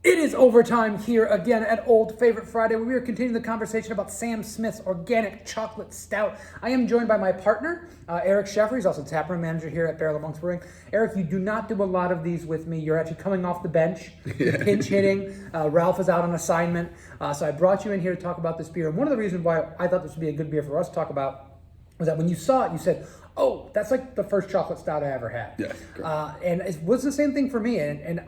It is overtime here again at Old Favorite Friday, where we are continuing the conversation about Sam Smith's Organic Chocolate Stout. I am joined by my partner, Erik Sheffer. He's also the taproom manager here at Barrel of Monks Brewing. Erik, you do not do a lot of these with me. You're actually coming off the bench, pinch hitting. Ralph is out on assignment, so I brought you in here to talk about this beer. And one of the reasons why I thought this would be a good beer for us to talk about was that when you saw it, you said, "Oh, that's like the first chocolate stout I ever had." Yes, and it was the same thing for me. And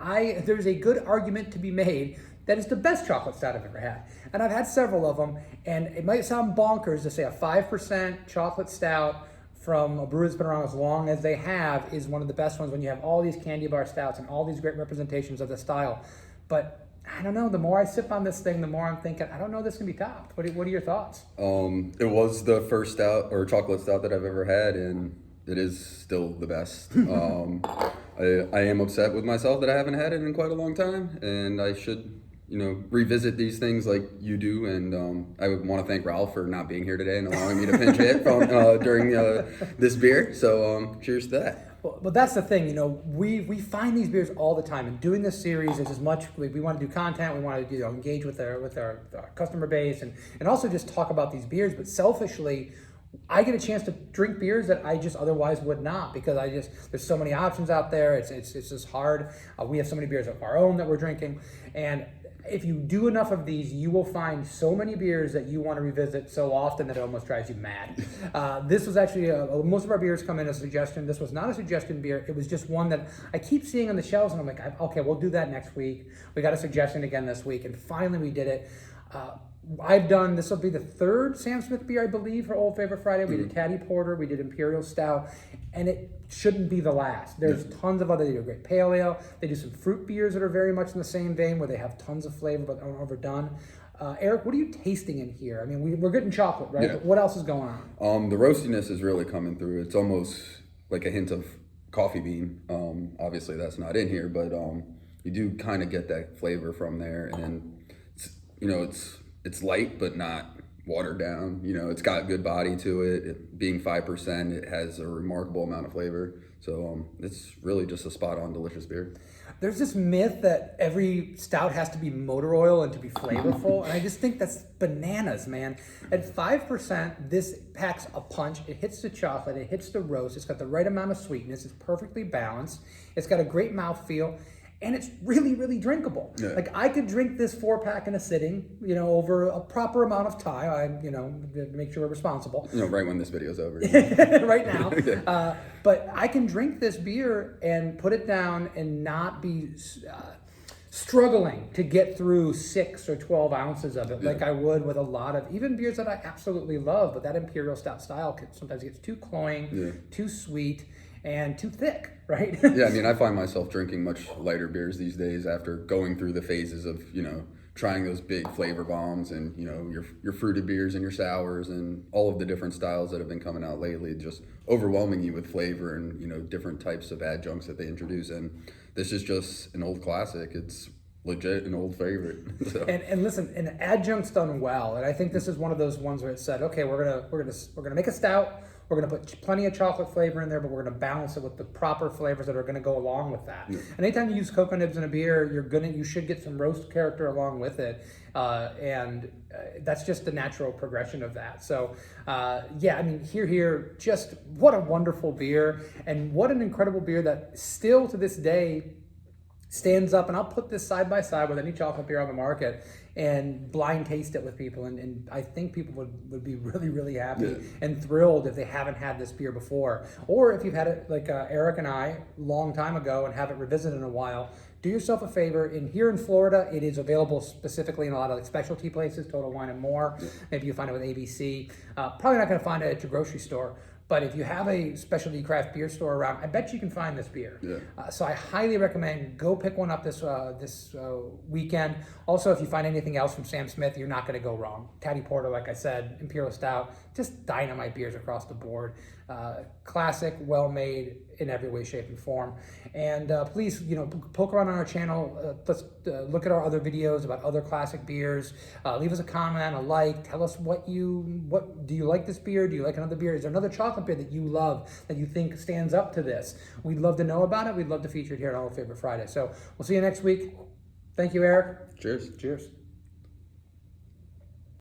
there's a good argument to be made that it's the best chocolate stout I've ever had. And I've had several of them. And it might sound bonkers to say a 5% chocolate stout from a brewery that's been around as long as they have is one of the best ones when you have all these candy bar stouts and all these great representations of the style. But I don't know, the more I sip on this thing, the more I'm thinking, I don't know this can be topped. What are your thoughts? It was the first stout or chocolate stout that I've ever had, and it is still the best. I am upset with myself that I haven't had it in quite a long time, and I should, revisit these things like you do. And I would want to thank Ralph for not being here today and allowing me to pinch hit during this beer. So cheers to that. Well, that's the thing, we find these beers all the time, and doing this series is as much, we want to do content, we want to engage with our customer base, and also just talk about these beers, but selfishly, I get a chance to drink beers that I just otherwise would not, because there's so many options out there, it's just hard. We have so many beers of our own that we're drinking, and if you do enough of these, you will find so many beers that you want to revisit so often that it almost drives you mad. This was actually, most of our beers come in as a suggestion. This was not a suggestion beer. It was just one that I keep seeing on the shelves, and I'm like, okay, we'll do that next week. We got a suggestion again this week, and finally we did it. This will be the third Sam Smith beer, I believe, for Old Favorite Friday. We did Caddy Porter, we did Imperial Stout, and it shouldn't be the last. There's tons of they do a great pale ale. They do some fruit beers that are very much in the same vein, where they have tons of flavor but aren't overdone. Erik, what are you tasting in here? I mean, we're getting chocolate, right? Yeah. But what else is going on? The roastiness is really coming through. It's almost like a hint of coffee bean. Obviously that's not in here, but you do kind of get that flavor from there, and it's light but not watered down. It's got good body to it. Being 5%, it has a remarkable amount of flavor. So it's really just a spot-on delicious beer. There's this myth that every stout has to be motor oil and to be flavorful, and I just think that's bananas, man. At 5%, this packs a punch. It hits the chocolate, it hits the roast, it's got the right amount of sweetness, it's perfectly balanced, it's got a great mouthfeel, and it's really, really drinkable. Yeah. Like, I could drink this 4-pack in a sitting, over a proper amount of time. To make sure we're responsible. Right when this video's over. Right now. Okay. But I can drink this beer and put it down and not be struggling to get through 6 or 12 ounces of it, like I would with a lot of even beers that I absolutely love. But that Imperial Stout style sometimes gets too cloying, too sweet, and too thick, right? Yeah, I find myself drinking much lighter beers these days after going through the phases of, trying those big flavor bombs and, your fruited beers and your sours and all of the different styles that have been coming out lately, just overwhelming you with flavor and, different types of adjuncts that they introduce. And this is just an old classic. It's legit an old favorite. So. And listen, an adjunct's done well, and I think this is one of those ones where it said, okay, we're gonna make a stout. We're going to put plenty of chocolate flavor in there, but we're going to balance it with the proper flavors that are going to go along with that. Yeah. And anytime you use cocoa nibs in a beer, you should get some roast character along with it, and that's just the natural progression of that. So, here, just what a wonderful beer, and what an incredible beer that still to this day stands up. And I'll put this side by side with any chocolate beer on the market and blind taste it with people, and I think people would be really, really happy and thrilled if they haven't had this beer before, or if you've had it like Erik and I long time ago and haven't revisited in a while. Do yourself a favor. Here in Florida, it is available specifically in a lot of specialty places, Total Wine and More. Maybe you find it with ABC. Probably not going to find it at your grocery store. But if you have a specialty craft beer store around, I bet you can find this beer. Yeah. So I highly recommend go pick one up this weekend. Also, if you find anything else from Sam Smith, you're not going to go wrong. Caddy Porter, like I said, Imperial Stout, just dynamite beers across the board. Classic, well-made in every way, shape, and form. And please, poke around on our channel. Let's look at our other videos about other classic beers. Leave us a comment, a like. Tell us what do you like this beer? Do you like another beer? Is there another chocolate beer that you love that you think stands up to this? We'd love to know about it. We'd love to feature it here on Old Favorite Friday. So we'll see you next week. Thank you, Eric. Cheers. Cheers.